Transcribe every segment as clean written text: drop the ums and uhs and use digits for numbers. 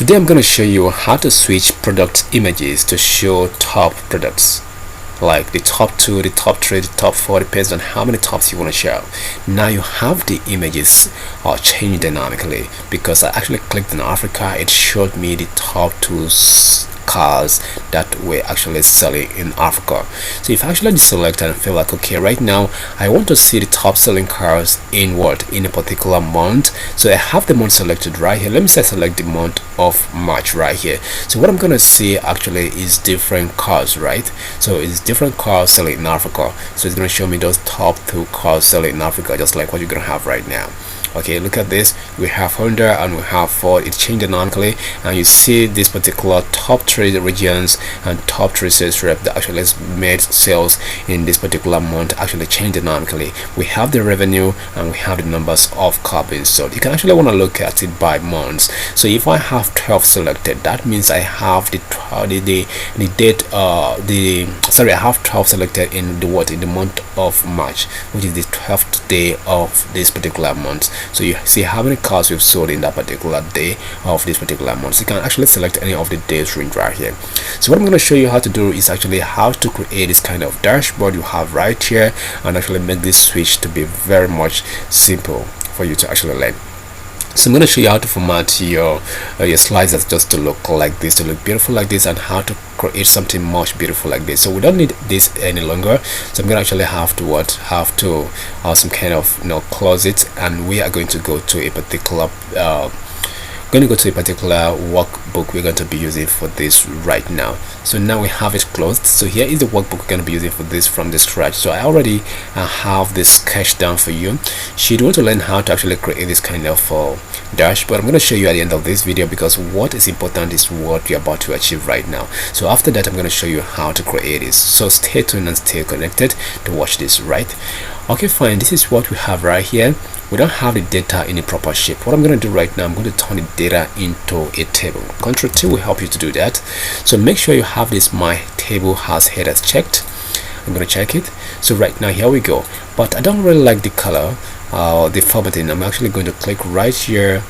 Today I'm going to show you how to switch product images to show top products, like the top 2, the top 3, the top 4, depends on how many tops you want to show. Now you have the images changed dynamically because I actually clicked on Africa. It showed me the top 2 cars that we're actually selling in Africa. So if I actually deselect and feel like, okay, right now I want to see the top selling cars in a particular month. So I have the month selected right here. Let me say select the month of March right here. So what I'm gonna see actually is different cars, right? So it's different cars selling in Africa. So it's gonna show me those top 2 cars selling in Africa, just like what you're gonna have right now. Okay, look at this. We have Honda and we have Ford. It changed dynamically, and you see this particular top 3 regions and top 3 sales rep that actually made sales in this particular month actually changed dynamically. We have the revenue and we have the numbers of cars being sold. You can actually want to look at it by months. So if I have 12 selected, that means I have the date I have 12 selected in the month of March, which is the 12th day of this particular month. So you see how many cars we've sold in that particular day of this particular month. So you can actually select any of the days range right here. So what I'm going to show you how to do is actually how to create this kind of dashboard you have right here, and actually make this switch to be very much simple for you to actually learn. So I'm going to show you how to format your slides just to look like this, to look beautiful like this, and how to create something much beautiful like this. So we don't need this any longer. So I'm going to actually have to some kind of close it, and we are going to go to a particular workbook we're going to be using for this right now. So now we have it closed. So here is the workbook we're going to be using for this from the scratch. So I already have this sketch down for you. Should you want to learn how to actually create this kind of dashboard, I'm going to show you at the end of this video, because what is important is what you're about to achieve right now. So after that, I'm going to show you how to create this. So stay tuned and stay connected to watch this, right? Okay, fine. This is what we have right here. We don't have the data in a proper shape. What I'm going to do right now, I'm going to turn the data into a table. Control T will help you to do that. So make sure you have this my table has headers checked. I'm going to check it. So right now, here we go. But I don't really like the color, the formatting. I'm actually going to click right here,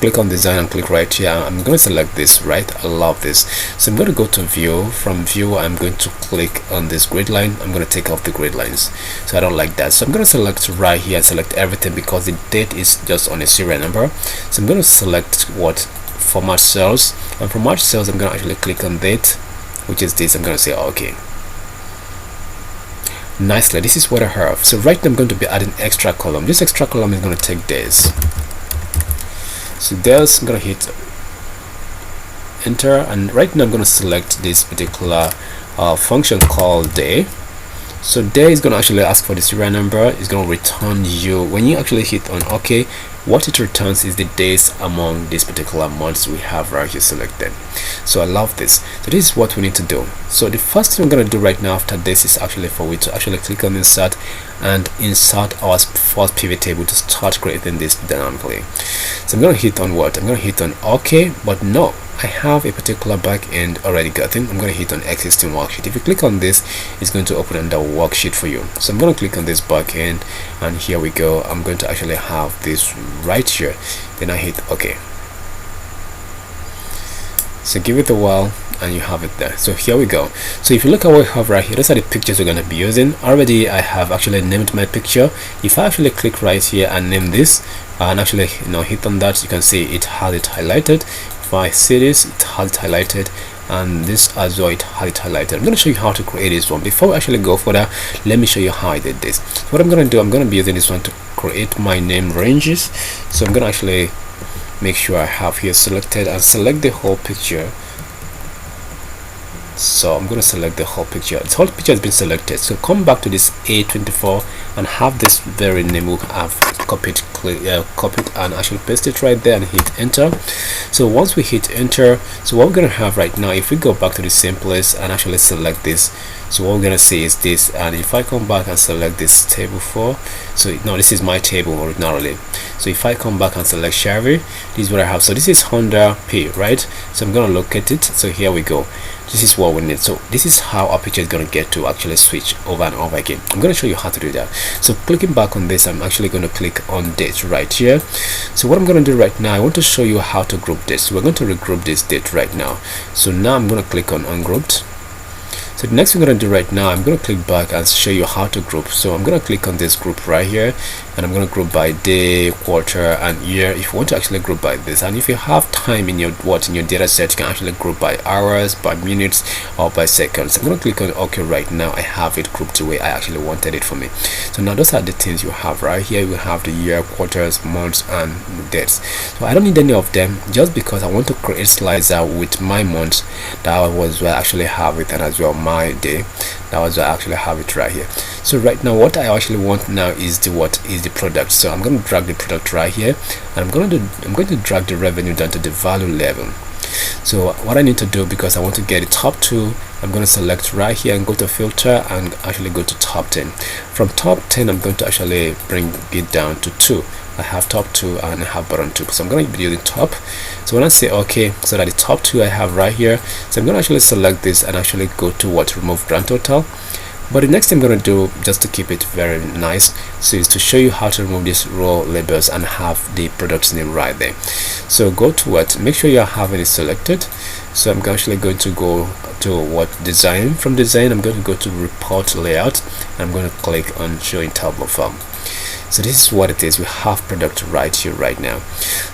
click on design and click right here. I'm going to select this, right? I love this. So I'm going to go to view. From view, I'm going to click on this grid line. I'm going to take off the grid lines, so I don't like that. So I'm going to select right here, select everything, because the date is just on a serial number. So I'm going to select what format cells, and format cells I'm going to actually click on date, which is this. I'm going to say okay. Nicely, this is what I have. So right now I'm going to be adding extra column. This extra column is going to take days. So there's, I'm going to hit enter, and right now I'm going to select this particular function called day. So day is going to actually ask for the serial number. It's going to return you, when you actually hit on OK, what it returns is the days among this particular months we have right here selected. So I love this. So this is what we need to do. So the first thing I'm going to do right now after this is actually for we to actually click on insert and insert our first pivot table to start creating this dynamically. So I'm going to hit on what? I'm going to hit on OK, but no, I have a particular backend already gotten. I'm going to hit on existing worksheet. If you click on this, it's going to open another worksheet for you. So I'm going to click on this backend, and here we go. I'm going to actually have this right here. Then I hit OK. So give it a while and you have it there. So here we go. So if you look at what we have right here, those are the pictures we're going to be using. Already I have actually named my picture. If I actually click right here and name this and actually hit on that, you can see it has it highlighted. If I see this, it has it highlighted, and this as well, it has it highlighted. I'm going to show you how to create this one. Before we actually go further, let me show you how I did this. So what I'm going to do, I'm going to be using this one to create my name ranges. So I'm going to actually make sure I have here selected and select the whole picture. So I'm going to select the whole picture. This whole picture has been selected. So come back to this A24 and have this very name we have copied and actually paste it right there and hit enter. So once we hit enter, so what we're going to have right now, if we go back to the same place and actually select this, So what we're gonna see is this, and if I come back and select this table 4, so no, this is my table ordinarily. So if I come back and select Chevy, this is what I have. So this is Honda P, right? So I'm gonna locate it. So here we go. This is what we need. So this is how our picture is going to get to actually switch over and over again. I'm going to show you how to do that. So clicking back on this, I'm actually going to click on date right here. So what I'm going to do right now, I want to show you how to group this. So we're going to regroup this date right now. So now I'm going to click on ungrouped. So the next thing I'm going to do right now, I'm going to click back and show you how to group. So I'm going to click on this group right here, and I'm going to group by day, quarter, and year. If you want to actually group by this, and if you have time in your data set, you can actually group by hours, by minutes, or by seconds. I'm going to click on OK right now. I have it grouped the way I actually wanted it for me. So now those are the things you have right here. You have the year, quarters, months, and dates. So I don't need any of them, just because I want to create slicer with my months. That was where I actually have it, and as well my day. That was where I actually have it right here. So right now what I actually want now is the product. So I'm going to drag the product right here, and I'm going to drag the revenue down to the value level. So what I need to do, because I want to get the top 2, I'm going to select right here and go to filter and actually go to top 10. From top 10 I'm going to actually bring it down to 2. I have top 2 and I have bottom 2, so I'm going to be using top. So when I say OK, so that the top 2 I have right here, so I'm going to actually select this and actually go to remove grand total. But the next thing I'm going to do, just to keep it very nice, so is to show you how to remove these row labels and have the product name right there. So go to make sure you are having it selected. So I'm actually going to go to design. From design I'm going to go to report layout, and I'm going to click on showing table form. So this is what it is. We have product right here right now.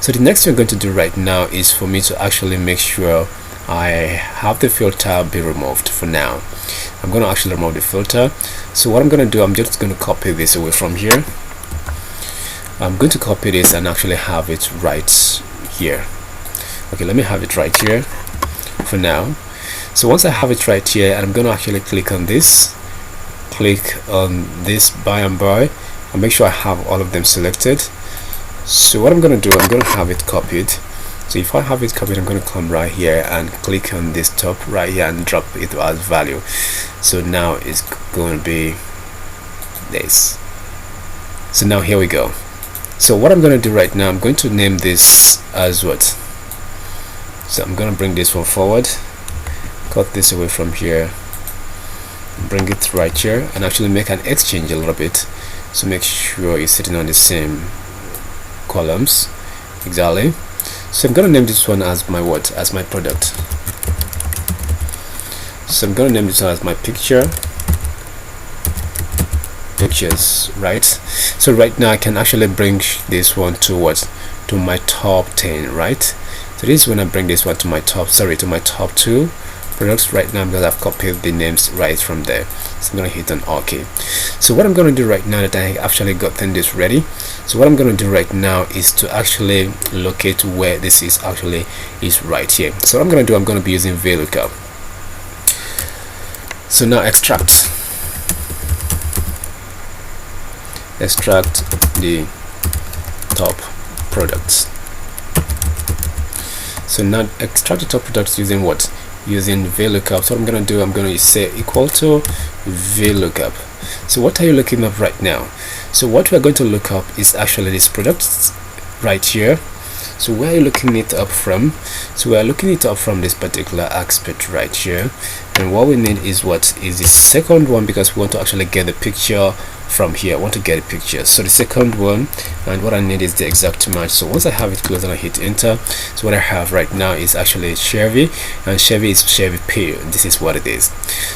So the next thing I'm going to do right now is for me to actually make sure I have the filter be removed for now. I'm going to actually remove the filter. So what I'm going to do, I'm just going to copy this away from here. I'm going to copy this and actually have it right here. Okay, let me have it right here for now. So once I have it right here, and I'm going to actually click on this buy and buy, and make sure I have all of them selected. So what I'm going to do, I'm going to have it copied. So if I have it copied, I'm going to come right here and click on this top right here and drop it as value. So now it's going to be this. So now here we go. So what I'm going to do right now, I'm going to name this as what? So I'm going to bring this one forward, cut this away from here, bring it right here, and actually make an exchange a little bit. So make sure it's sitting on the same columns exactly. So I'm going to name this one as my as my product. So I'm going to name this one as my pictures, right? So right now I can actually bring this one to to my top 10, right? So this is when I bring this one to my top 2 products. Right now because I've copied the names right from there. So I'm going to hit on OK. So what I'm going to do right now that I actually gotten this ready, so what I'm going to do right now is to actually locate where this is right here. So what I'm going to do, I'm going to be using VLOOKUP. So now extract the top products. So now extract the top products using what? Using VLOOKUP. So what I'm going to do, I'm going to say equal to VLOOKUP. So what are you looking up right now? So what we're going to look up is actually this product right here. So where are you looking it up from? So we are looking it up from this particular aspect right here, and what we need is the second one, because we want to actually get the picture from here. I want to get a picture, so the second one, and what I need is the exact match. So once I have it closed and I hit enter, so what I have right now is actually Chevy, and Chevy is Chevy P. This is what it is.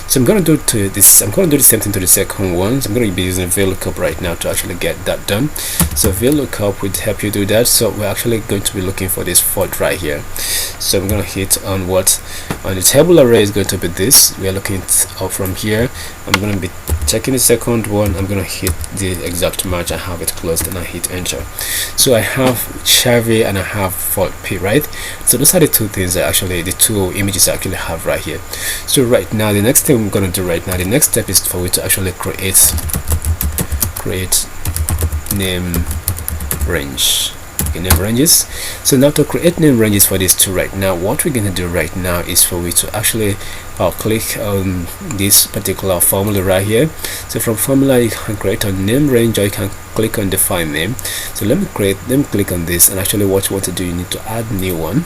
So I'm going to do the same thing to the second one. So I'm going to be using VLOOKUP right now to actually get that done. So VLOOKUP would help you do that. So we're actually going to be looking for this fault right here. So I'm going to hit on on the table array is going to be this. We are looking up from here. I'm going to be checking the second one. I'm going to hit the exact match. I have it closed and I hit enter. So I have Chevy and I have fault P, right? So those are the two things that the two images I actually have right here. So right now the next thing I'm going to do right now, the next step is for me to actually create name range. okay, name ranges. So now to create name ranges for these two right now, what we're going to do right now is for we to actually click on this particular formula right here. So from formula you can create a name range, or you can click on define name. So let me click on this, and actually what you want to do, you need to add new one.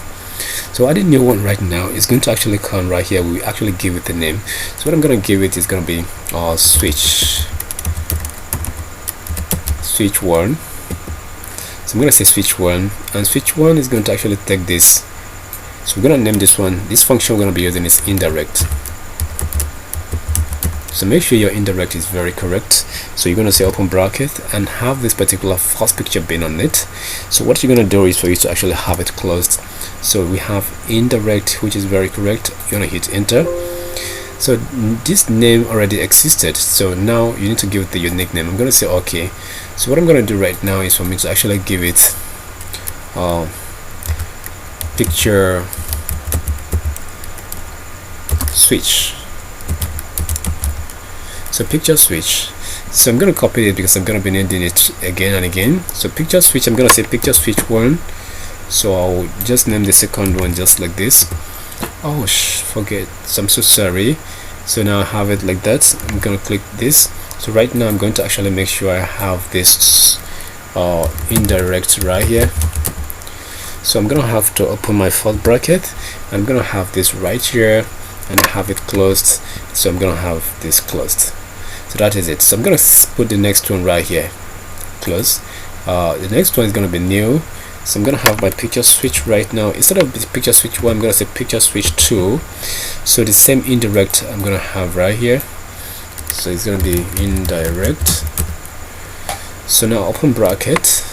So adding new one right now is going to actually come right here. We actually give it the name. So what I'm going to give it is going to be switch one. So I'm going to say switch one, and switch one is going to actually take this. So we're going to name this one. This function we're going to be using is indirect. So make sure your indirect is very correct. So you're going to say open bracket and have this particular first picture bin on it. So what you're going to do is for you to actually have it closed. So we have indirect, which is very correct. You're going to hit enter. So this name already existed, so now you need to give it the unique name. I'm going to say okay. So what I'm going to do right now is for me to actually give it picture switch. So picture switch. So I'm going to copy it because I'm going to be needing it again and again. So picture switch, I'm going to say picture switch one. So I'll just name the second one just like this. Oh forget, so I'm so sorry. So now I have it like that. I'm going to click this. So right now I'm going to actually make sure I have this indirect right here. So I'm going to have to open my first bracket. I'm going to have this right here and have it closed. So I'm going to have this closed. So that is it. So I'm going to put the next one right here, close. The next one is going to be new. So I'm going to have my picture switch right now. Instead of the picture switch one, I'm going to say picture switch 2. So the same indirect I'm going to have right here. So it's going to be indirect. So now open bracket,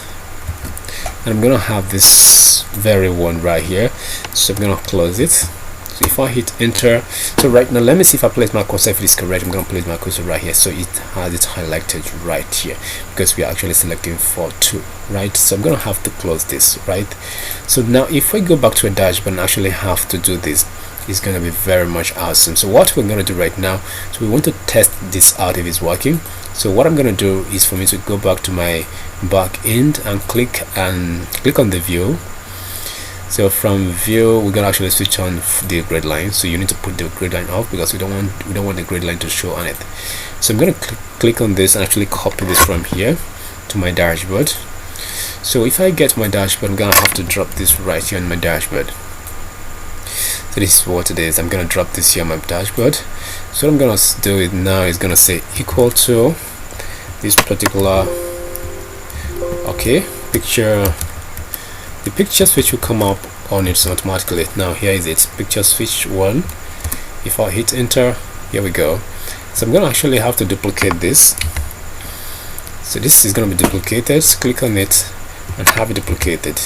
and I'm going to have this very one right here. So I'm going to close it. So if I hit enter, so right now let me see if I place my cursor, if it is correct. I'm going to place my cursor right here, so it has it highlighted right here because we are actually selecting for 2, right? So I'm going to have to close this, right? So now if we go back to a dashboard and actually have to do this, it's going to be very much awesome. So what we're going to do right now, so we want to test this out if it's working. So what I'm going to do is for me to go back to my back end and click on the view. So from view, we're gonna actually switch on the grid line. So you need to put the grid line off because we don't want the grid line to show on it. So I'm gonna click on this and actually copy this from here to my dashboard. So if I get my dashboard, I'm gonna have to drop this right here on my dashboard. So this is what it is. I'm gonna drop this here on my dashboard. So what I'm gonna do it now is gonna say equal to this particular picture. The picture switch will come up on it automatically. Now here is it, picture switch 1. If I hit enter, here we go. So I'm gonna actually have to duplicate this. So this is gonna be duplicated. So click on it and have it duplicated.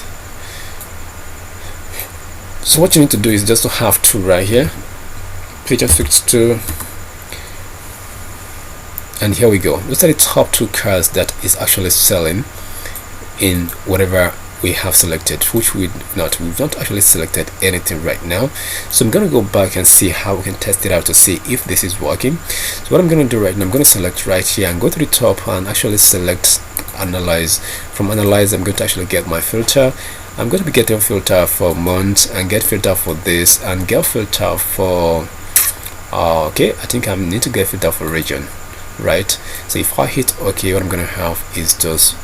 So what you need to do is just to have 2 right here, picture switch 2, and here we go. Those are the top 2 cars that is actually selling in whatever we have selected, which we've not actually selected anything right now. So I'm going to go back and see how we can test it out to see if this is working. So what I'm going to do right now, I'm going to select right here and go to the top and actually select analyze. From analyze, I'm going to actually get my filter. I'm going to be getting filter for month and get filter for this and get filter for I think I need to get filter for region, right? So if I hit OK, what I'm going to have is those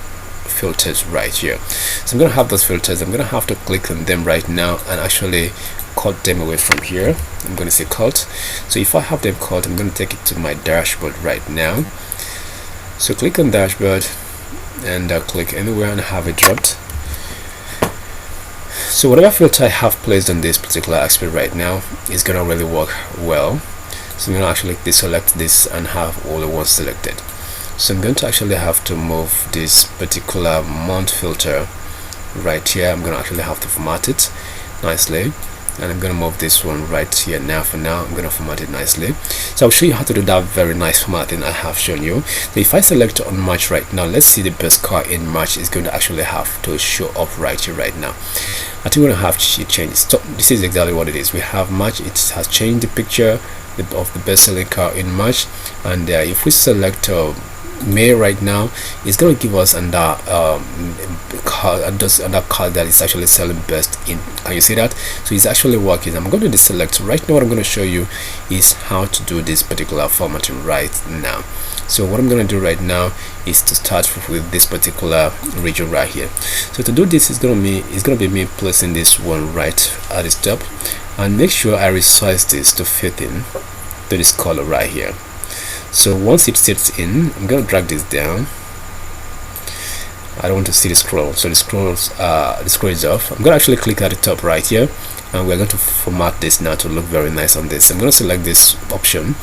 filters right here. So I'm going to have those filters. I'm going to have to click on them right now and actually cut them away from here. I'm going to say cut. So if I have them cut, I'm going to take it to my dashboard right now. So click on dashboard and click anywhere and have it dropped. So whatever filter I have placed on this particular aspect right now is going to really work well. So I'm going to actually deselect this and have all the ones selected. So I'm going to actually have to move this particular month filter right here. I'm going to actually have to format it nicely, and I'm going to move this one right here now. For now, I'm going to format it nicely. So I'll show you how to do that very nice formatting I have shown you. So if I select on March right now, let's see the best car in March is going to actually have to show up right here right now. I think we're going to have to change. So this is exactly what it is. We have March. It has changed the picture of the best selling car in March, and if we select May right now is going to give us another another color that is actually selling best in. Can you see that? So it's actually working. I'm going to deselect. Right now what I'm going to show you is how to do this particular formatting right now. So what I'm going to do right now is to start with this particular region right here. So to do this, it's going to be me placing this one right at the top, and make sure I resize this to fit in to this color right here. So once it sits in, I'm going to drag this down. I don't want to see the scroll, so the scroll is off. I'm going to actually click at the top right here, and we're going to format this now to look very nice on this. I'm going to select this option.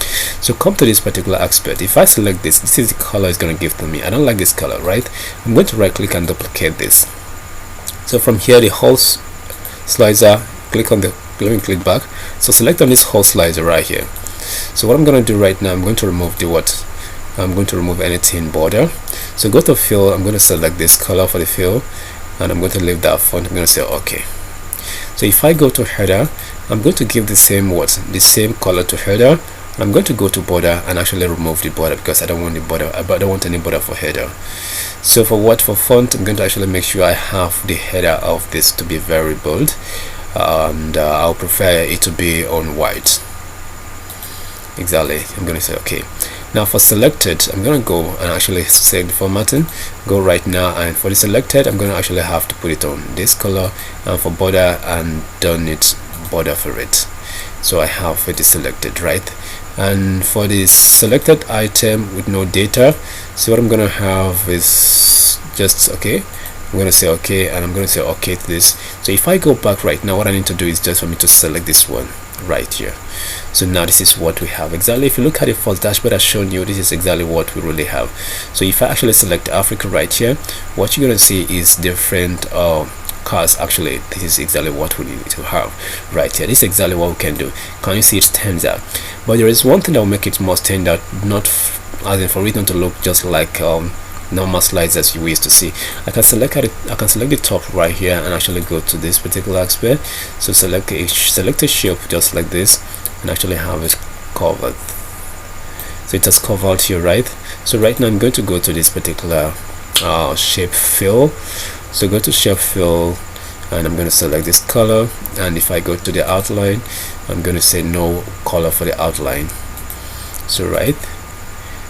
So come to this particular aspect. If I select this, this is the color it's going to give to me. I don't like this color, right? I'm going to right click and duplicate this. So from here, the whole slicer, click on the, let me click back. So select on this whole slicer right here. So what I'm going to do right now, I'm going to remove the what? I'm going to remove anything border. So go to fill, I'm going to select this color for the fill, and I'm going to leave that font. I'm going to say okay. So if I go to header, I'm going to give the same the same color to header. I'm going to go to border and actually remove the border because I don't want the border, I don't want any border for header. So for font, I'm going to actually make sure I have the header of this to be very bold, and I'll prefer it to be on white. Exactly. I'm going to say okay. Now for selected, I'm going to go and actually save the formatting, go right now, and for the selected, I'm going to actually have to put it on this color, and for border, and don't need border for it. So I have it selected, right? And for this selected item with no data, so what I'm going to have is just okay. I'm going to say okay, and I'm going to say okay to this. So if I go back right now, what I need to do is just for me to select this one right here. So now this is what we have exactly. If you look at the first dashboard I've shown you, this is exactly what we really have. So if I actually select Africa right here, what you're going to see is different cars. Actually, this is exactly what we need to have right here. This is exactly what we can do. Can you see it stands out? But there is one thing that will make it more stand out, not as in for it not to look just like normal slides as you used to see. I can select the top right here and actually go to this particular aspect. So select a shape just like this and actually have it covered. So it has covered here, right? So right now I'm going to go to this particular shape fill. So go to shape fill, and I'm going to select this color, and if I go to the outline, I'm going to say no color for the outline. So right,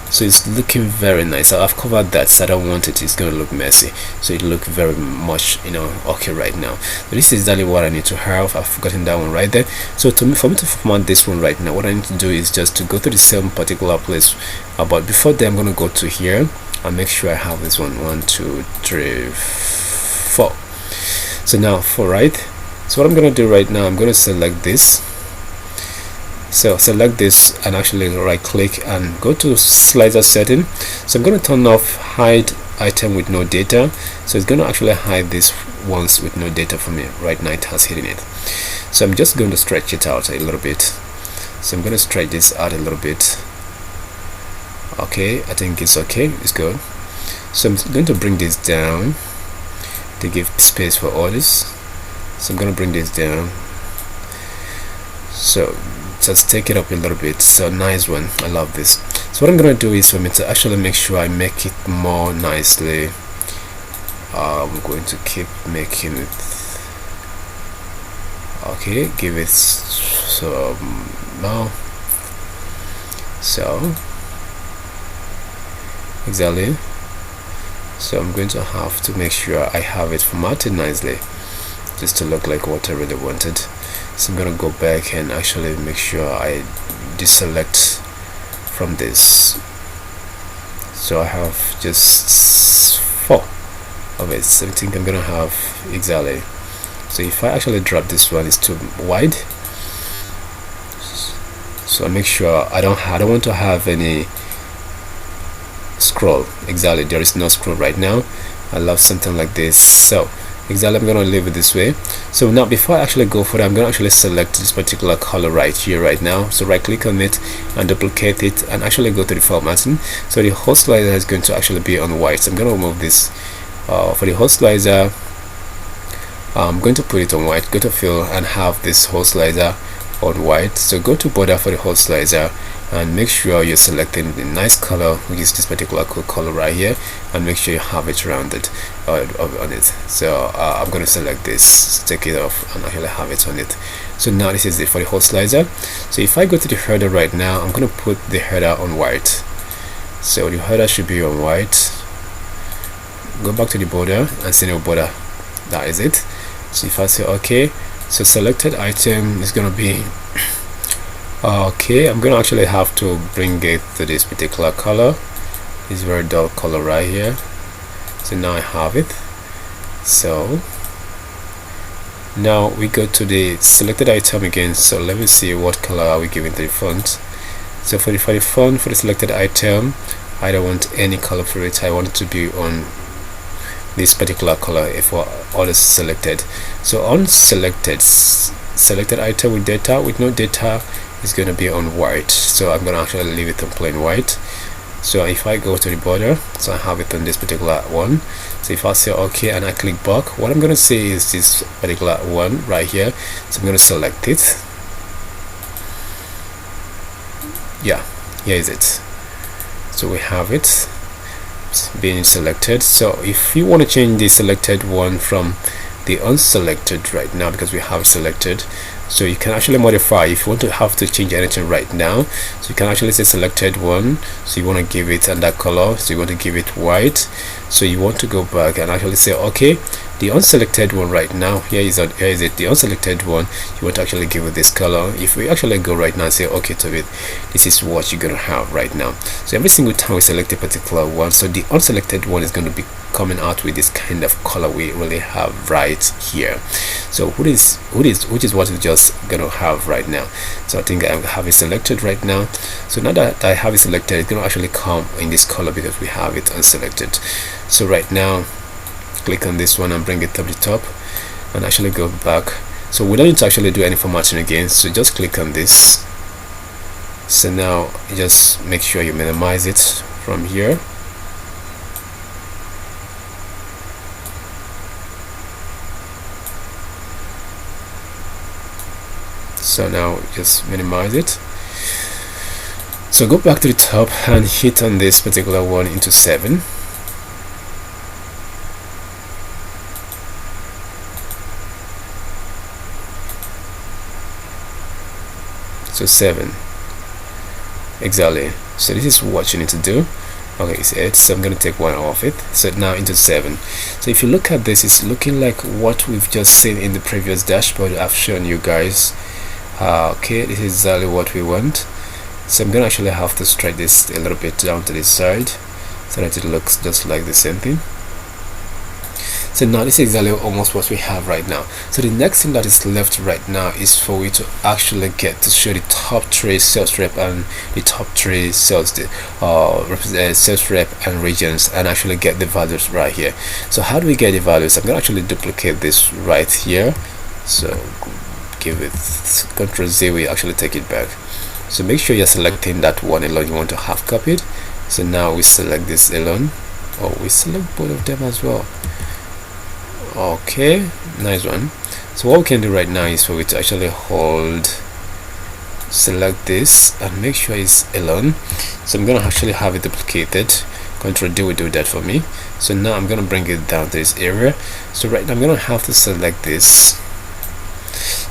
so it's looking very nice. So I've covered that, so I don't want it's going to look messy, so it look very much okay right now. So this is exactly what I need to have. I've forgotten that one right there. So for me to format this one right now, what I need to do is just to go to the same particular place, but before that I'm going to go to here and make sure I have this one 1 2 3 4. So now for right, so what I'm going to do right now, I'm going to select this. So select this and actually right click and go to slider setting. So I'm going to turn off hide item with no data, so it's going to actually hide these ones with no data for me. Right now it has hidden it, so I'm just going to stretch it out a little bit. So I'm going to stretch this out a little bit. Okay, I think it's okay, it's good. So I'm going to bring this down to give space for others. So I'm going to bring this down, so just take it up a little bit. So nice one, I love this. So what I'm going to do is for me to actually make sure I make it more nicely, I'm going to keep making it okay, give it now, so exactly. So I'm going to have to make sure I have it formatted nicely just to look like what I really wanted. So I'm going to go back and actually make sure I deselect from this. So I have just 4 of it. So I think I'm going to have exactly. So if I actually drop this one, it's too wide. So I make sure I don't want to have any scroll. Exactly, there is no scroll right now. I love something like this. So exactly, I'm going to leave it this way. So now before I actually go for that, I'm going to actually select this particular color right here right now. So right click on it and duplicate it and actually go to the formatting. So the whole slicer is going to actually be on white. So I'm going to remove this for the whole slicer. I'm going to put it on white. Go to fill and have this whole slicer on white. So go to border for the whole slicer and make sure you're selecting the nice color, which is this particular cool color right here, and make sure you have it rounded on it. So I'm going to select this, take it off, and actually have it on it. So now this is it for the whole slicer. So if I go to the header right now, I'm going to put the header on white. So the header should be on white. Go back to the border and say no border. That is it. So if I say okay, so selected item is going to be okay. I'm going to actually have to bring it to this particular color, this very dull color right here. So now I have it. So now we go to the selected item again. So let me see what color are we giving to the font. So for the font for the selected item, I don't want any color for it. I want it to be on this particular color if all is selected. So on selected item with data, with no data, is going to be on white. So I'm going to actually leave it on plain white. So if I go to the border, so I have it on this particular one. So if I say okay and I click back, what I'm going to say is this particular one right here. So I'm going to select it. Yeah, here is it. So we have it being selected. So if you want to change the selected one from the unselected right now, because we have selected, so you can actually modify if you want to have to change anything right now. So you can actually say selected one, so you want to give it that color, so you want to give it white. So you want to go back and actually say okay, the unselected one right now, here is it, the unselected one, you want to actually give it this color. If we actually go right now and say okay to it, this is what you're going to have right now. So every single time we select a particular one, so the unselected one is going to be coming out with this kind of color we really have right here. So which is what we're just going to have right now. So I think I have it selected right now. So now that I have it selected, it's going to actually come in this color because we have it unselected. So right now, click on this one and bring it up the top and actually go back. So we don't need to actually do any formatting again, so just click on this. So now just make sure you minimize it from here. So now just minimize it. So go back to the top and hit on this particular one into 7. So 7 exactly. So this is what you need to do. Okay, it's 8, so I'm going to take 1 off it. So now into 7. So if you look at this, it's looking like what we've just seen in the previous dashboard I've shown you guys. Okay, this is exactly what we want. So I'm going to actually have to stretch this a little bit down to this side so that it looks just like the same thing. So now this is exactly almost what we have right now. So the next thing that is left right now is for we to actually get to show the top 3 sales rep and the top 3 sales sales rep and regions, and actually get the values right here. So how do we get the values? I'm going to actually duplicate this right here. So give it Ctrl Z, we actually take it back. So make sure you're selecting that one alone you want to have copied. So now we select this alone. Oh, we select both of them as well. Okay, nice one. So what we can do right now is for we to actually select this and make sure it's alone. So I'm gonna actually have it duplicated. Ctrl D will do that for me. So now I'm gonna bring it down to this area. So right now I'm gonna have to select this.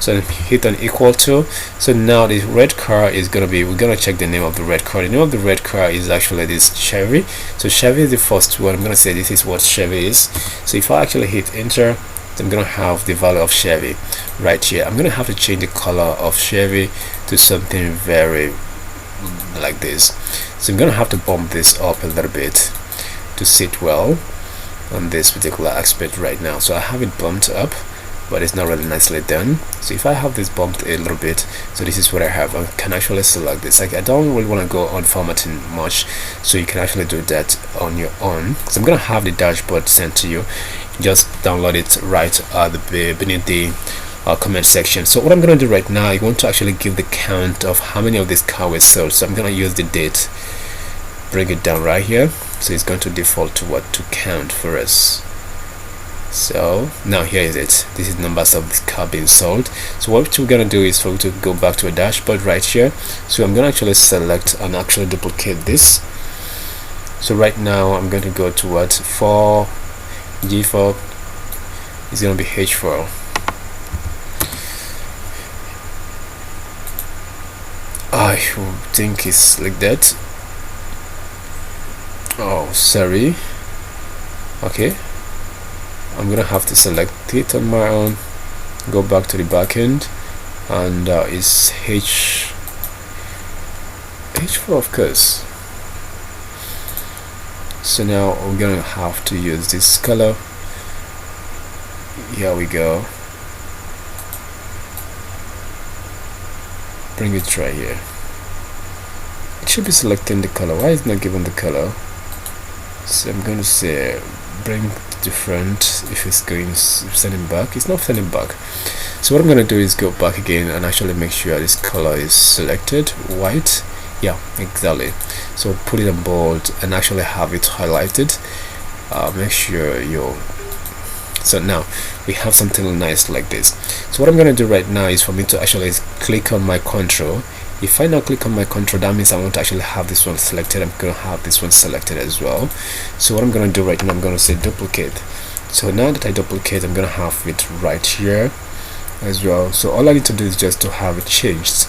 So hit on equal to. So now the red car is gonna be, we're gonna check the name of the red car. The name of the red car is actually this Chevy. So Chevy is the first one. I'm gonna say this is what Chevy is. So if I actually hit enter, I'm gonna have the value of Chevy right here. I'm gonna have to change the color of Chevy to something very like this. So I'm gonna have to bump this up a little bit to sit well on this particular aspect right now. So I have it bumped up, but it's not really nicely done. So if I have this bumped a little bit, so this is what I have. I can actually select this. Like, I don't really want to go on formatting much, so you can actually do that on your own. So I'm gonna have the dashboard sent to you. Just download it right beneath the comment section. So what I'm gonna do right now, I want to actually give the count of how many of these cars were sold. So I'm gonna use the date, bring it down right here. So it's going to default to what to count for us. So now here is it. This is numbers of this car being sold. So what we're gonna do is for to go back to a dashboard right here. So I'm gonna actually select and actually duplicate this. So right now I'm going to go to what, 4 G4 is going to be H4. I think it's like that. Oh, sorry. Okay, I'm gonna have to select it on my own, go back to the back end, and it's H4 of course. So now we're gonna have to use this color. Here we go. Bring it right here. It should be selecting the color. Why is it not given the color? So I'm going to say bring to front. If it's going sending back, it's not sending back. So what I'm going to do is go back again and actually make sure this color is selected, white. Yeah, exactly. So put it on bold and actually have it highlighted. Make sure you. So now we have something nice like this. So what I'm going to do right now is for me to actually click on my control. If I now click on my control, that means I want to actually have this one selected. I'm going to have this one selected as well. So what I'm going to do right now, I'm going to say duplicate. So now that I duplicate, I'm going to have it right here as well. So all I need to do is just to have it changed.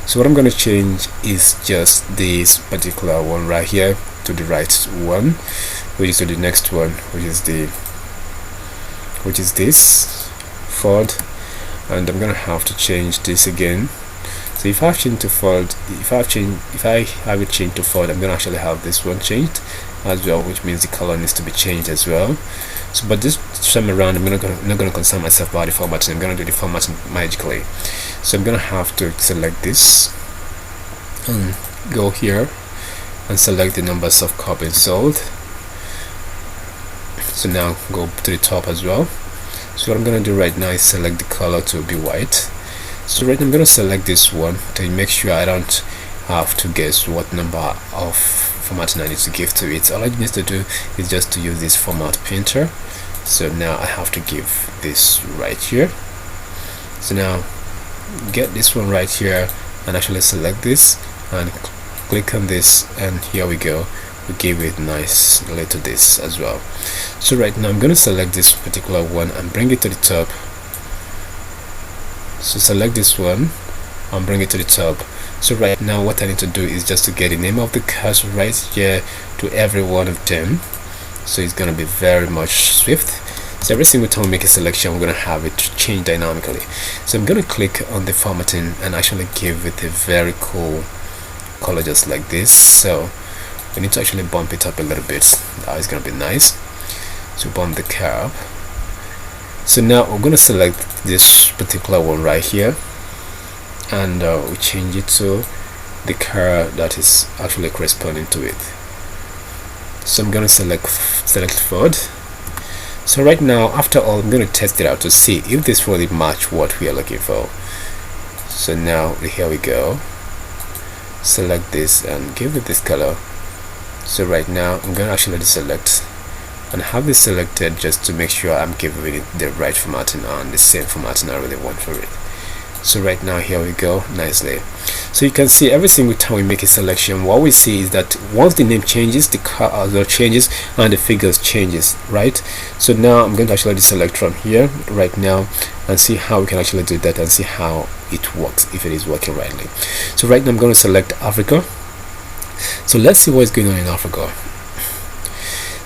So what I'm going to change is just this particular one right here to the right one, which is to the next one, which is this Ford, and I'm going to have to change this again. So if I have changed to Ford, if I have it changed to Ford, I'm going to actually have this one changed as well, which means the color needs to be changed as well. So but this time around, I'm not going to concern myself about the formatting. I'm going to do the formatting magically. So I'm going to have to select this and go here and select the numbers of copies sold. So now go to the top as well. So what I'm going to do right now is select the color to be white. So right now I'm going to select this one to make sure I don't have to guess what number of formatting I need to give to it. All I need to do is just to use this format painter. So now I have to give this right here. So now get this one right here and actually select this and click on this, and here we go. We give it nice little this as well. So right now I'm going to select this particular one and bring it to the top. So select this one and bring it to the top. So right now what I need to do is just to get the name of the cars right here to every one of them. So it's going to be very much swift. So every single time we make a selection, we're going to have it change dynamically. So I'm going to click on the formatting and actually give it a very cool color just like this. So we need to actually bump it up a little bit. That is going to be nice. So bump the car up. So now we're going to select this particular one right here, and we change it to the car that is actually corresponding to it. So I'm going to select Ford. So right now, after all, I'm going to test it out to see if this really match what we are looking for. So now here we go. Select this and give it this color. So right now I'm going to actually deselect and have this selected just to make sure I'm giving it the right formatting and the same formatting I really want for it. So right now here we go nicely. So you can see every single time we make a selection, what we see is that once the name changes, the color changes and the figures changes, right? So now I'm going to actually deselect from here right now and see how we can actually do that and see how it works, if it is working rightly. So right now I'm going to select Africa. So let's see what's going on in Africa.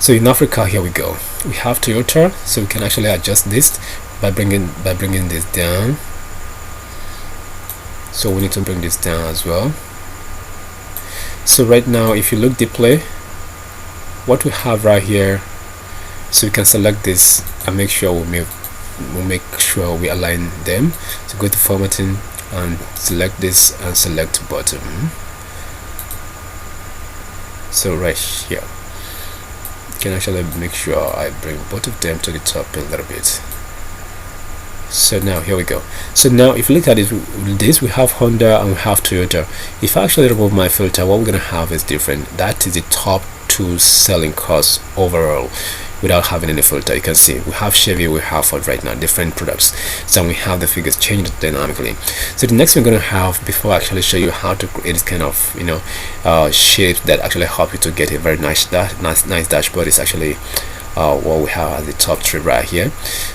So in Africa, here we go. We have Toyota, so we can actually adjust this by bringing this down. So we need to bring this down as well. So right now, if you look deeply, what we have right here, so we can select this and make sure we'll make sure we align them. So go to formatting and select this and select bottom. So right here, can actually make sure I bring both of them to the top a little bit. So now here we go. So now if you look at it, this we have Honda and we have Toyota. If I actually remove my filter, what we're gonna have is different. That is the top two selling cars overall. without having any filter. You can see we have Chevy, we have Ford right now, different products. So we have the figures changed dynamically. So the next thing we're going to have, before I actually show you how to create this kind of shapes that actually help you to get a very nice dashboard, is actually what we have at the top three right here.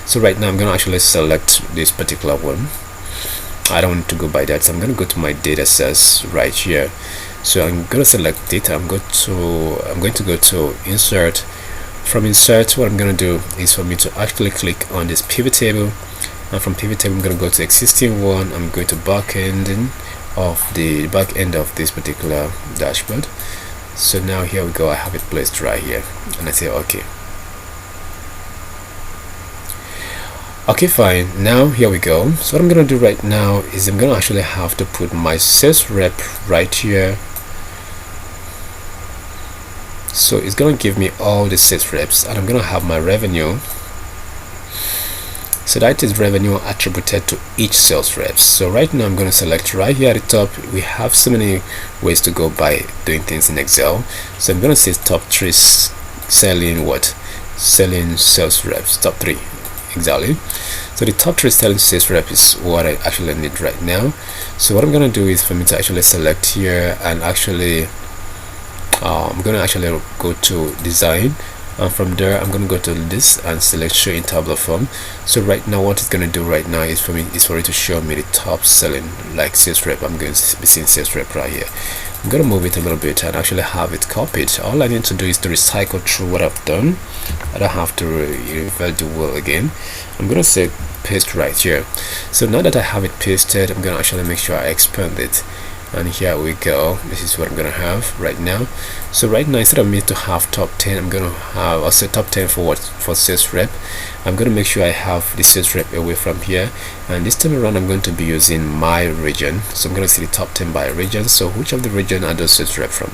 So right now I'm going to actually select this particular one. I don't want to go by that, so I'm going to go to my data sets right here. So I'm going to select data. I'm going to go to insert. From insert, what I'm going to do is for me to actually click on this pivot table, and from pivot table I'm going to go to existing one. I'm going to back end of this particular dashboard. So now here we go, I have it placed right here, and I say okay. Okay, fine. Now here we go. So what I'm going to do right now is I'm going to actually have to put my sales rep right here. So it's going to give me all the sales reps, and I'm going to have my revenue. So that is revenue attributed to each sales reps. So right now I'm going to select right here at the top. We have so many ways to go by doing things in Excel. So I'm going to say top 3 selling sales reps, top 3 exactly. So the top 3 selling sales rep is what I actually need right now. So what I'm going to do is for me to actually select here, and actually I'm going to actually go to design, and from there I'm going to go to this and select show in tabular form. So right now what it's going to do right now is for it to show me the top selling like sales rep. I'm going to be seeing sales rep right here. I'm going to move it a little bit and actually have it copied. All I need to do is to recycle through what I've done. I don't have to revert the wheel again. I'm going to say paste right here. So now that I have it pasted, I'm going to actually make sure I expand it, and here we go. This is what I'm going to have right now. So right now, instead of me to have top 10, I'm going to have also top 10 for sales rep. I'm going to make sure I have the sales rep away from here, and this time around I'm going to be using my region. So I'm going to see the top 10 by region. So which of the region are those sales rep from?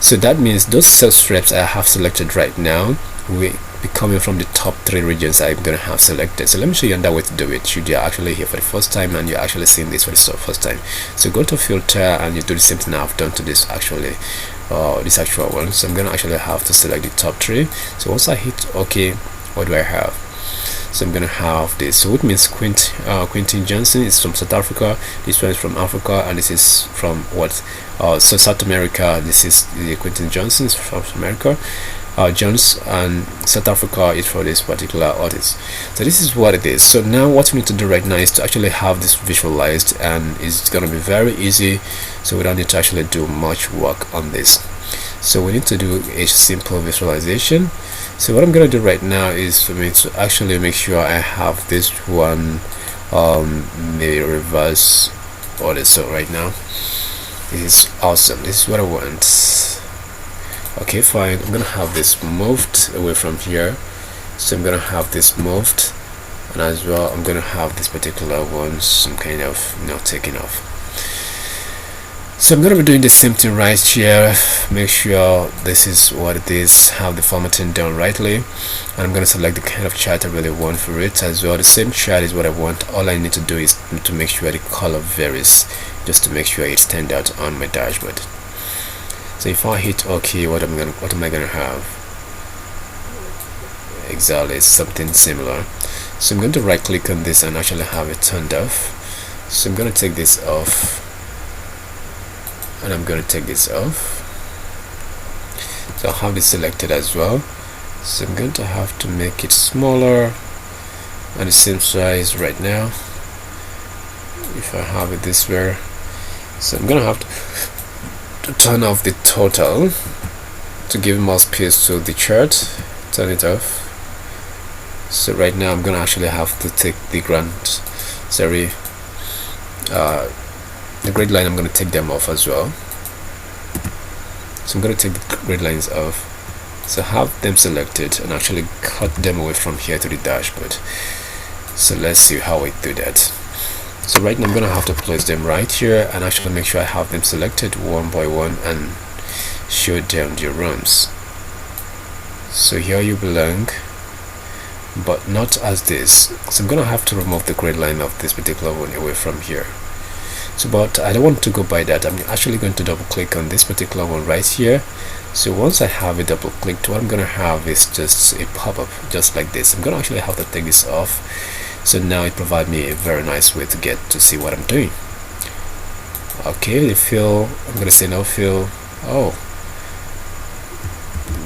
So that means those sales reps I have selected right now will be coming from the top 3 regions I'm going to have selected. So let me show you another way to do it. Should you're actually here for the first time and you're actually seeing this for the first time, so go to filter and you do the same thing I've done to this this actual one. So I'm going to actually have to select the top 3. So once I hit OK, what do I have? So I'm going to have this. So it means Quentin Johnson is from South Africa, this one is from Africa, and this is from what? So South America. This is the Quentin Johnson from America. Jones, and South Africa is for this particular artist. So this is what it is. So now what we need to do right now is to actually have this visualized, and it's going to be very easy, so we don't need to actually do much work on this. So we need to do a simple visualization. So what I'm going to do right now is for me to actually make sure I have this one maybe reverse order. So right now this is awesome. This is what I want. Okay, fine. I'm gonna have this moved away from here. So I'm gonna have this moved, and as well I'm gonna have this particular one some kind of taken off. So I'm gonna be doing the same thing right here. Make sure this is what it is, have the formatting done rightly, and I'm gonna select the kind of chart I really want for it as well. The same chart is what I want. All I need to do is to make sure the color varies, just to make sure it stands out on my dashboard. So if I hit OK, what am I gonna have? Exactly, something similar. So I'm going to right click on this and actually have it turned off. So I'm going to take this off, and I'm going to take this off. So I'll have this selected as well. So I'm going to have to make it smaller and the same size right now if I have it this way. So I'm going to have to turn off the total to give more space to the chart. Turn it off. So right now I'm gonna actually have to take the the grid line. I'm gonna take them off as well. So I'm gonna take the grid lines off, so have them selected and actually cut them away from here to the dashboard. So let's see how I do that. So right now I'm gonna have to place them right here and actually make sure I have them selected one by one and show them the rooms. So here you belong, but not as this. So I'm gonna have to remove the grid line of this particular one away from here. So but I don't want to go by that. I'm actually going to double click on this particular one right here. So once I have it double clicked, what I'm gonna have is just a pop-up just like this. I'm gonna actually have to take this off. So now it provides me a very nice way to get to see what I'm doing. Okay, the fill, I'm gonna say no fill. Oh,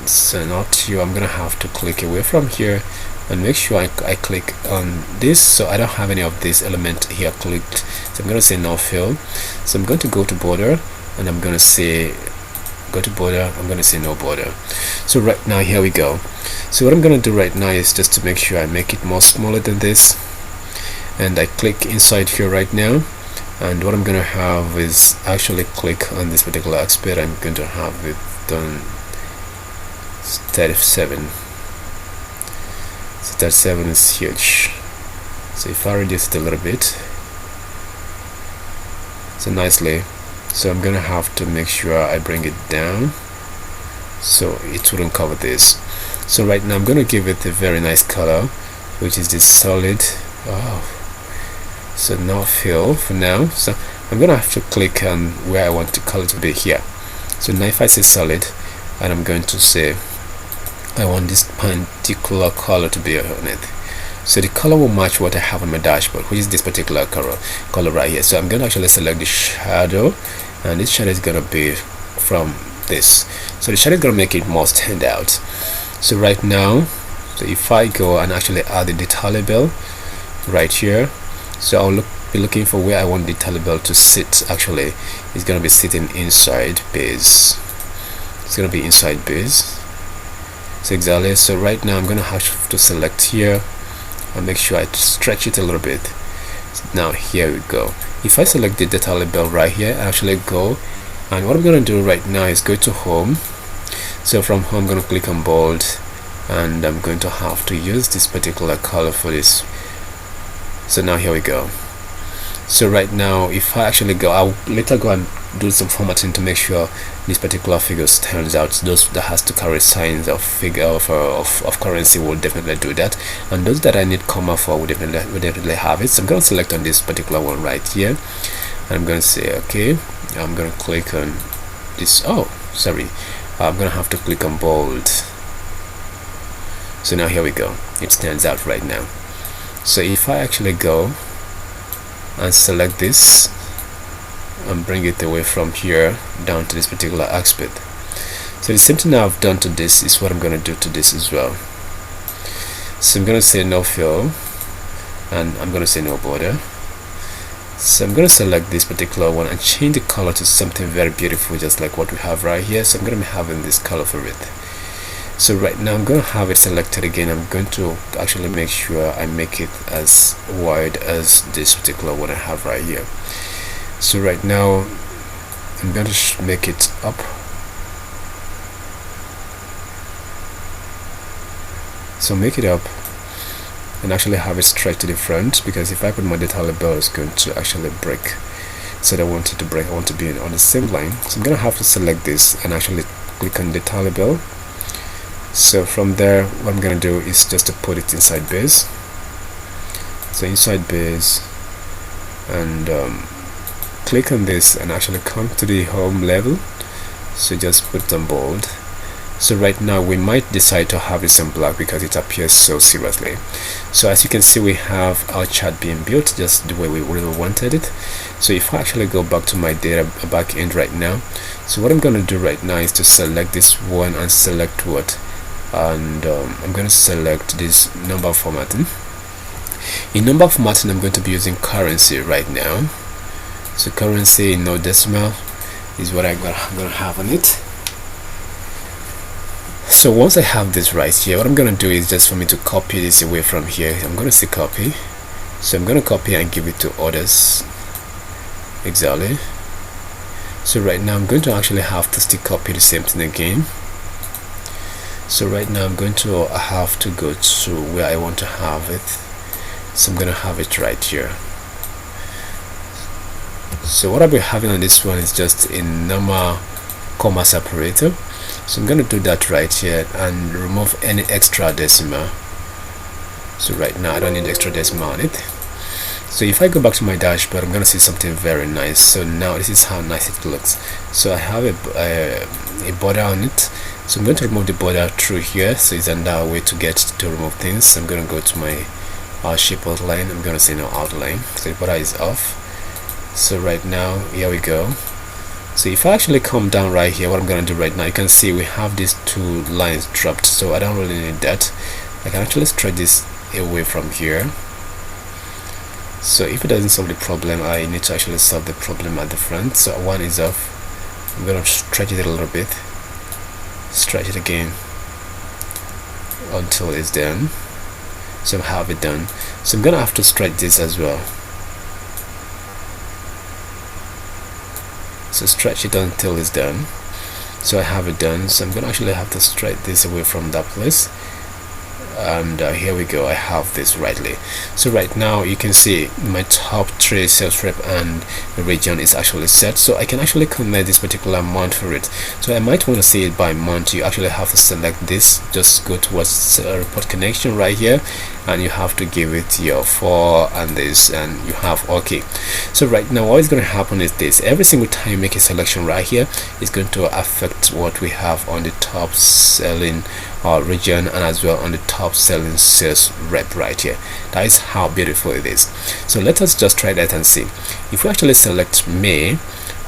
so not you. I'm gonna have to click away from here and make sure I click on this, so I don't have any of this element here clicked. So I'm gonna say no fill. So I'm going to go to border and I'm gonna say go to border. I'm gonna say no border. So right now, here we go. So what I'm gonna do right now is just to make sure I make it more smaller than this, and I click inside here right now, and what I'm gonna have is actually click on this particular aspect. I'm going to have it done 37. So 37 is huge. So if I reduce it a little bit, so nicely, so I'm gonna have to make sure I bring it down so it wouldn't cover this. So right now I'm gonna give it a very nice color, which is this solid. Oh, so no fill for now. So I'm gonna have to click on where I want the color to be here. So now if I say solid, and I'm going to say I want this particular color to be on it. So the color will match what I have on my dashboard, which is this particular color right here. So I'm going to actually select the shadow, and this shadow is going to be from this. So the shadow is going to make it more stand out. So right now, so if I go and actually add the detail label right here, so I'll be looking for where I want the detail label to sit. Actually, it's going to be sitting inside base. It's going to be inside base. So exactly. So right now I'm going to have to select here and make sure I stretch it a little bit. So now here we go. If I select the data label right here, I actually go, and what I'm going to do right now is go to home. So from home I'm going to click on bold, and I'm going to have to use this particular color for this. So now here we go. So right now if I actually go, I'll later go and do some formatting to make sure this particular figure stands out. Those that has to carry signs of figure of currency will definitely do that, and those that I need comma for will definitely have it. So I'm going to select on this particular one right here, and I'm going to say okay. I'm going to click on this. Oh, sorry, I'm going to have to click on bold. So now here we go. It stands out right now. So if I actually go and select this and bring it away from here down to this particular aspect, so the same thing I've done to this is what I'm going to do to this as well. So I'm going to say no fill, and I'm going to say no border. So I'm going to select this particular one and change the color to something very beautiful, just like what we have right here. So I'm going to be having this color for it. So right now I'm going to have it selected again. I'm going to actually make sure I make it as wide as this particular one I have right here. So right now I'm going to make it up. So make it up and actually have it straight to the front, because if I put my data label, it's going to actually break. So I don't want it to break. I want to be on the same line. So I'm going to have to select this and actually click on the data label. So from there what I'm going to do is just to put it inside base. So inside base, and click on this and actually come to the home level. So just put it on bold. So right now we might decide to have this in black because it appears so seriously. So as you can see, we have our chart being built just the way we really wanted it. So if I actually go back to my data backend right now, so what I'm going to do right now is to select this one and select what, and I'm going to select this number formatting. In number formatting I'm going to be using currency right now. So currency in no decimal is what I'm going to have on it. So once I have this right here, what I'm going to do is just for me to copy this away from here. I'm going to say copy. So I'm going to copy and give it to others. Exactly. So right now I'm going to actually have to still copy the same thing again. So right now I'm going to have to go to where I want to have it. So I'm going to have it right here. So what I'll be having on this one is just a normal comma separator. So I'm going to do that right here and remove any extra decimal. So right now I don't need extra decimal on it. So if I go back to my dashboard, I'm gonna see something very nice. So now this is how nice it looks. So I have a border on it. So I'm going to remove the border through here. So it's another way to get to remove things. So I'm going to go to my shape outline. I'm going to say no outline. So the border is off. So right now, here we go. So if I actually come down right here, what I'm going to do right now, you can see we have these two lines dropped. So I don't really need that. I can actually stretch this away from here. So if it doesn't solve the problem, I need to actually solve the problem at the front. So one is off. I'm going to stretch it a little bit. Stretch it again until it's done. So I have it done. So I'm gonna have to stretch this as well. So stretch it until it's done. So I have it done. So I'm gonna actually have to stretch this away from that place. And here we go, I have this rightly. So right now you can see my top 3 sales rep and the region is actually set. So I can actually connect this particular month for it. So I might want to see it by month. You actually have to select this, just go towards report connection right here, and you have to give it your 4 and this, and you have OK. So right now what is going to happen is this: every single time you make a selection right here, it's going to affect what we have on the top selling region and as well on the top selling sales rep right here. That is how beautiful it is. So let us just try that and see. If we actually select May,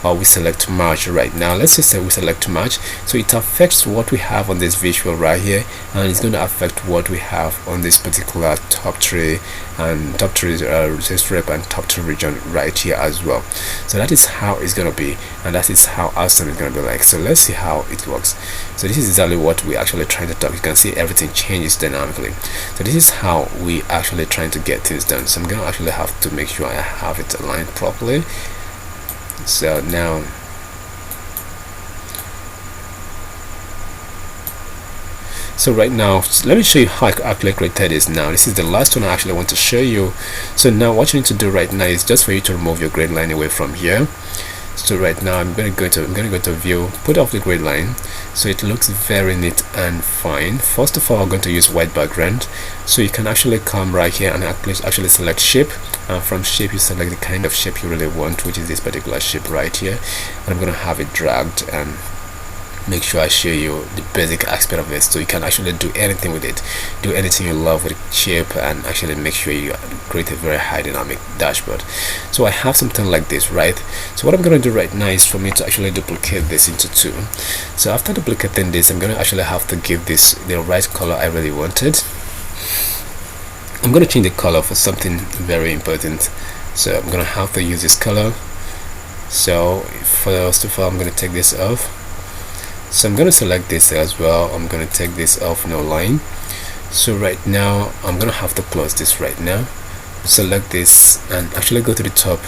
or we select March right now, let's just say we select March, so it affects what we have on this visual right here, and it's going to affect what we have on this particular top 3 and top 3 sales rep and top 3 region right here as well. So that is how it's going to be, and that is how awesome it's going to be like. So let's see how it works. So this is exactly what we actually trying to talk. You can see everything changes dynamically. So this is how we actually trying to get things done. So I'm going to actually have to make sure I have it aligned properly. So now right now let me show you how I actually created this. Now this is the last one I actually want to show you. So now what you need to do right now is just for you to remove your grid line away from here. So right now I'm going to go to view, put off the grid line, so it looks very neat and fine. First of all, I'm going to use white background. So you can actually come right here and actually select shape. From shape you select the kind of shape you really want, which is this particular shape right here, and I'm going to have it dragged and make sure I show you the basic aspect of this, so you can actually do anything with it, do anything you love with the shape, and actually make sure you create a very high dynamic dashboard. So I have something like this, right? So what I'm going to do right now is for me to actually duplicate this into 2. So after duplicating this, I'm going to actually have to give this the right color I really wanted. I'm going to change the color for something very important, so I'm going to have to use this color. So first of all, I'm going to take this off. So I'm going to select this as well. I'm going to take this off, no line. So right now I'm going to have to close this right now, select this and actually go to the top.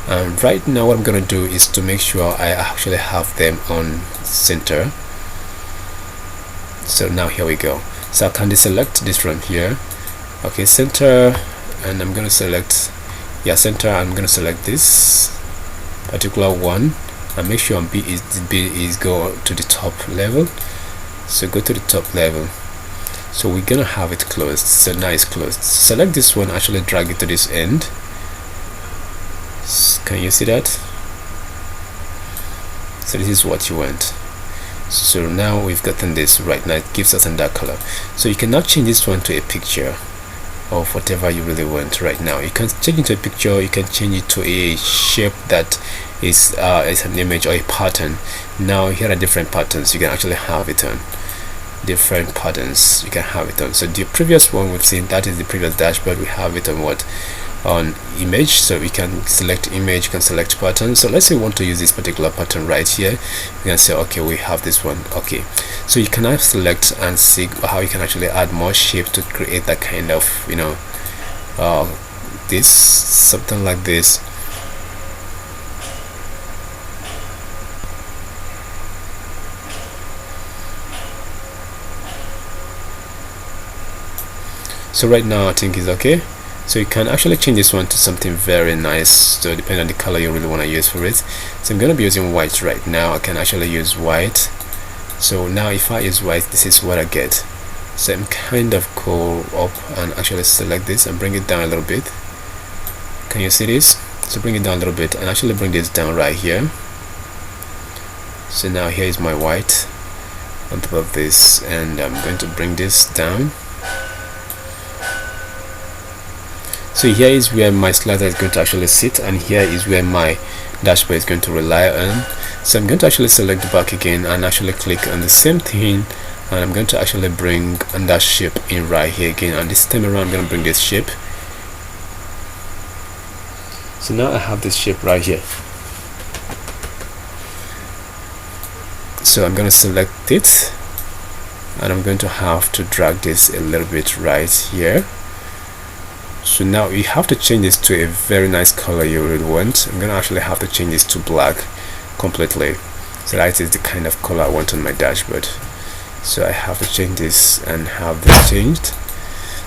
And right now what I'm going to do is to make sure I actually have them on center. So now here we go. So I can deselect this from here. Okay, center, and I'm going to select center. I'm going to select this particular one and make sure B is go to the top level. So go to the top level. So we're gonna have it closed. So now it's closed. Select this one, actually drag it to this end. Can you see that? So this is what you want. So now we've gotten this right now. It gives us in that color. So you can now change this one to a picture of whatever you really want right now. You can change it to a picture, you can change it to a shape that is an image or a pattern. Now here are different patterns you can actually have it on. Different patterns you can have it on. So the previous one we've seen, that is the previous dashboard. We have it on what? On image. So we can select image, you can select pattern. So let's say we want to use this particular pattern right here. You can say okay, we have this one. Okay, so you can now select and see how you can actually add more shape to create that kind of, you know, this something like this. So right now I think it's okay. So you can actually change this one to something very nice, so depending on the color you really want to use for it. So I'm going to be using white right now. I can actually use white. So now if I use white, this is what I get. So I'm kind of go up and actually select this and bring it down a little bit. can you see this? So bring it down a little bit and actually bring this down right here. So now here is my white on top of this, and I'm going to bring this down. So here is where my slider is going to actually sit, and here is where my dashboard is going to rely on. So I'm going to actually select the back again and actually click on the same thing, and I'm going to actually bring that shape in right here again, and this time around I'm going to bring this shape. So now I have this shape right here. So I'm going to select it, and I'm going to have to drag this a little bit right here. So now you have to change this to a very nice color you would want. I'm going to actually have to change this to black completely, so that is the kind of color I want on my dashboard. So I have to change this and have this changed.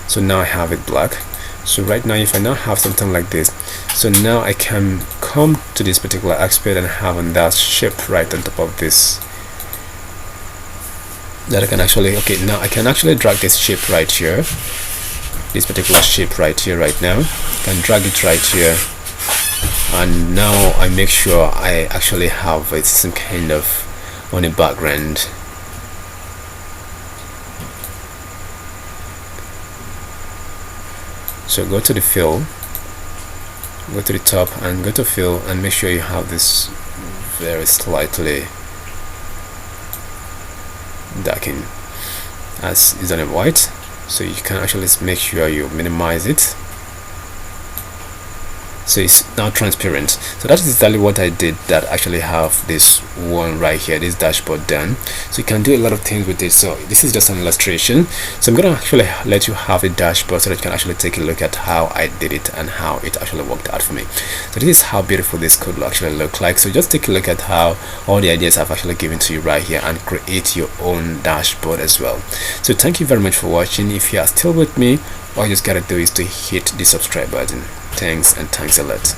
So now I have it black. So right now, if I now have something like this, so now I can come to this particular aspect and have on that shape right on top of this, that I can actually, okay, now I can actually drag this shape right here, this particular shape right here right now. I can drag it right here, and now I make sure I actually have it some kind of on a background. So go to the fill, go to the top and go to fill, and make sure you have this very slightly darken as is on a white, so you can actually make sure you minimize it so it's now transparent. So that is exactly what I did, that actually have this one right here, this dashboard done. So you can do a lot of things with it. So this is just an illustration, so I'm gonna actually let you have a dashboard so that you can actually take a look at how I did it and how it actually worked out for me. So this is how beautiful this code will actually look like. So just take a look at how all the ideas I've actually given to you right here, and create your own dashboard as well. So thank you very much for watching. If you are still with me, all you just gotta do is to hit the subscribe button. Thanks, and thanks a lot.